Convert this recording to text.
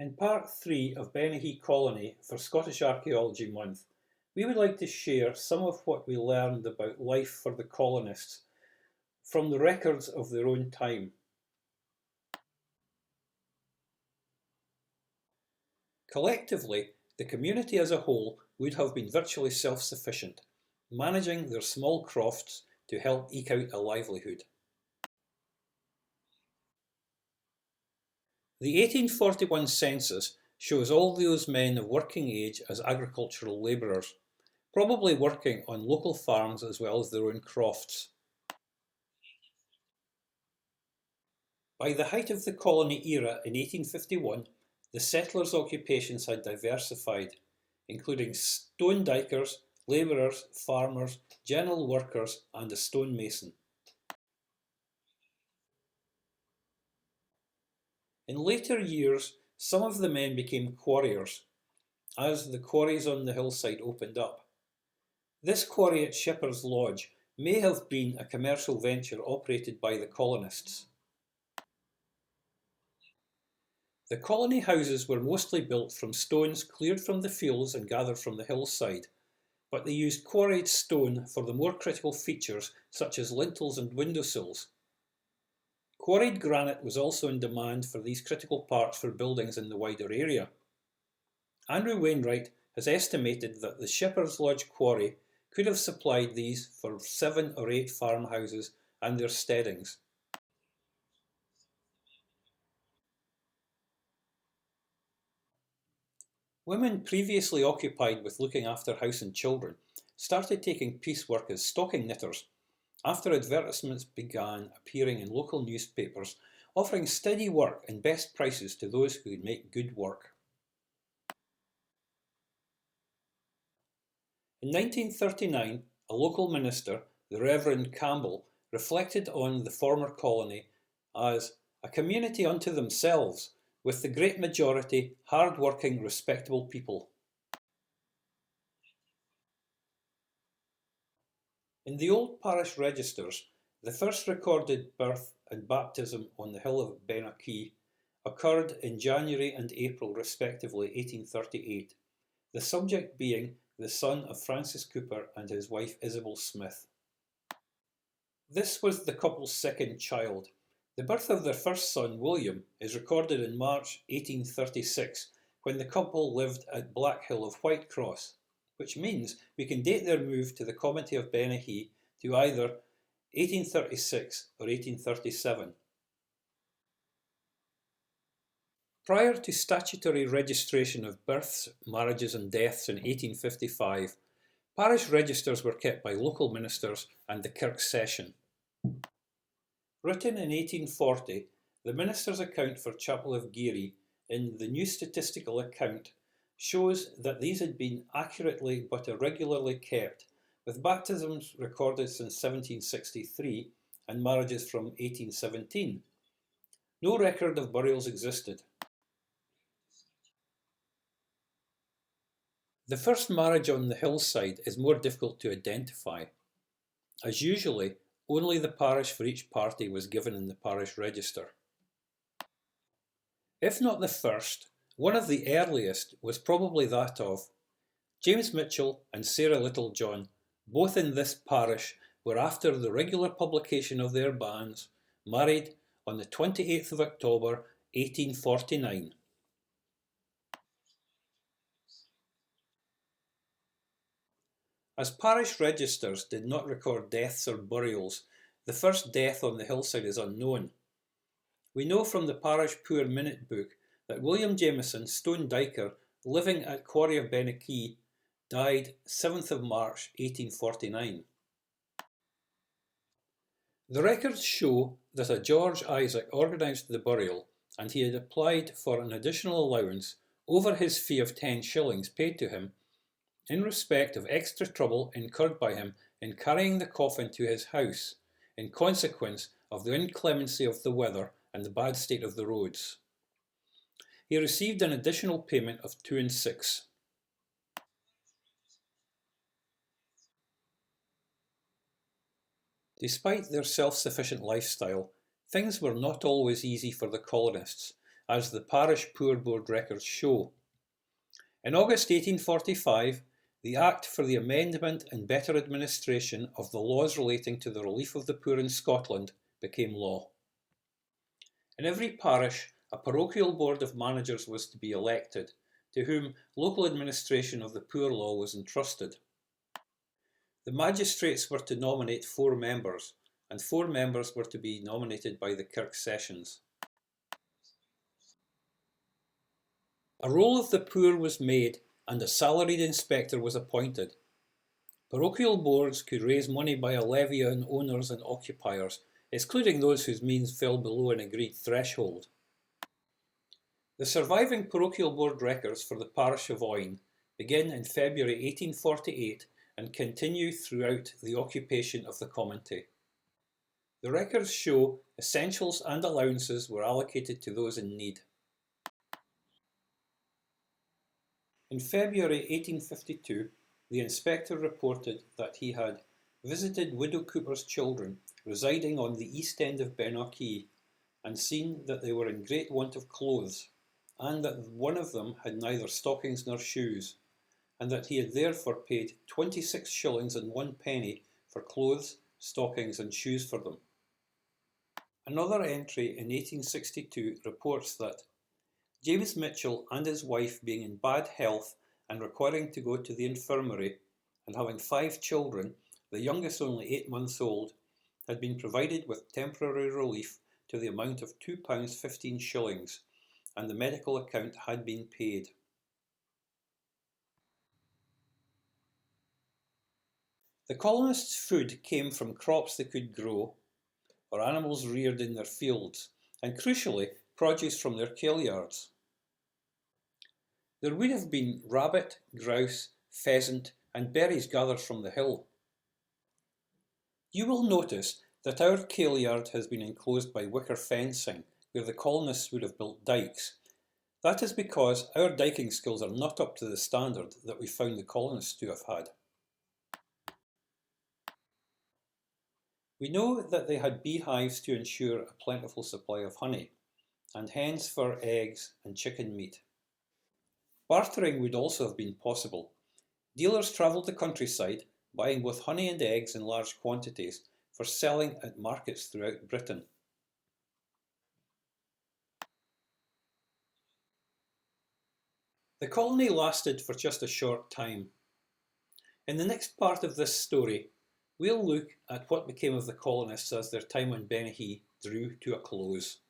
In part 3 of Bennachie Colony for Scottish Archaeology Month, we would like to share some of what we learned about life for the colonists from the records of their own time. Collectively, the community as a whole would have been virtually self-sufficient, managing their small crofts to help eke out a livelihood. The 1841 census shows all those men of working age as agricultural labourers, probably working on local farms as well as their own crofts. By the height of the colony era in 1851, the settlers' occupations had diversified, including stone dykers, labourers, farmers, general workers and a stonemason. In later years, some of the men became quarriers, as the quarries on the hillside opened up. This quarry at Shepherd's Lodge may have been a commercial venture operated by the colonists. The colony houses were mostly built from stones cleared from the fields and gathered from the hillside, but they used quarried stone for the more critical features such as lintels and windowsills. Quarried granite was also in demand for these critical parts for buildings in the wider area. Andrew Wainwright has estimated that the Shepherd's Lodge quarry could have supplied these for 7 or 8 farmhouses and their steadings. Women previously occupied with looking after house and children started taking piecework as stocking knitters after advertisements began appearing in local newspapers offering steady work and best prices to those who could make good work. In 1939, a local minister, the Reverend Campbell, reflected on the former colony as a community unto themselves, with the great majority hard-working, respectable people. In the old parish registers, the first recorded birth and baptism on the hill of Bennachie occurred in January and April respectively 1838, the subject being the son of Francis Cooper and his wife Isabel Smith. This was the couple's second child. The birth of their first son, William, is recorded in March 1836, when the couple lived at Blackhill of Whitecross, which means we can date their move to the Comity of Bennachie to either 1836 or 1837. Prior to statutory registration of births, marriages and deaths in 1855, parish registers were kept by local ministers and the Kirk Session. Written in 1840, the minister's account for Chapel of Geary in the New Statistical Account shows that these had been accurately but irregularly kept, with baptisms recorded since 1763 and marriages from 1817. No record of burials existed. The first marriage on the hillside is more difficult to identify, as usually only the parish for each party was given in the parish register. If not the first, one of the earliest was probably that of James Mitchell and Sarah Littlejohn. Both in this parish were, after the regular publication of their banns, married on the 28th of October 1849. As parish registers did not record deaths or burials, the first death on the hillside is unknown. We know from the Parish Poor Minute Book that William Jameson, stone dyker, living at Quarry of Bennachie, died 7th of March 1849. The records show that a George Isaac organised the burial, and he had applied for an additional allowance over his fee of 10 shillings paid to him in respect of extra trouble incurred by him in carrying the coffin to his house, in consequence of the inclemency of the weather and the bad state of the roads. He received an additional payment of 2 6. Despite their self-sufficient lifestyle, things were not always easy for the colonists, as the Parish Poor Board records show. In August 1845, the Act for the Amendment and Better Administration of the Laws relating to the Relief of the Poor in Scotland became law. In every parish, a parochial board of managers was to be elected, to whom local administration of the poor law was entrusted. The magistrates were to nominate 4 members, and 4 members were to be nominated by the Kirk Sessions. A roll of the poor was made and a salaried inspector was appointed. Parochial boards could raise money by a levy on owners and occupiers, excluding those whose means fell below an agreed threshold. The surviving parochial board records for the parish of Oyne begin in February 1848 and continue throughout the occupation of the commonty. The records show essentials and allowances were allocated to those in need. In February 1852, the inspector reported that he had visited Widow Cooper's children residing on the east end of Bennachie and seen that they were in great want of clothes, and that one of them had neither stockings nor shoes, and that he had therefore paid 26 shillings and 1 penny for clothes, stockings and shoes for them. Another entry in 1862 reports that James Mitchell and his wife being in bad health and requiring to go to the infirmary, and having 5 children, the youngest only 8 months old, had been provided with temporary relief to the amount of £2 15 shillings, and the medical account had been paid. The colonists' food came from crops they could grow, or animals reared in their fields, and crucially, produce from their kailyards. There would have been rabbit, grouse, pheasant, and berries gathered from the hill. You will notice that our kailyard has been enclosed by wicker fencing, where the colonists would have built dikes. That is because our diking skills are not up to the standard that we found the colonists to have had. We know that they had beehives to ensure a plentiful supply of honey, and hens for eggs and chicken meat. Bartering would also have been possible. Dealers travelled the countryside, buying both honey and eggs in large quantities for selling at markets throughout Britain. The colony lasted for just a short time. In the next part of this story, we'll look at what became of the colonists as their time on Bennachie drew to a close.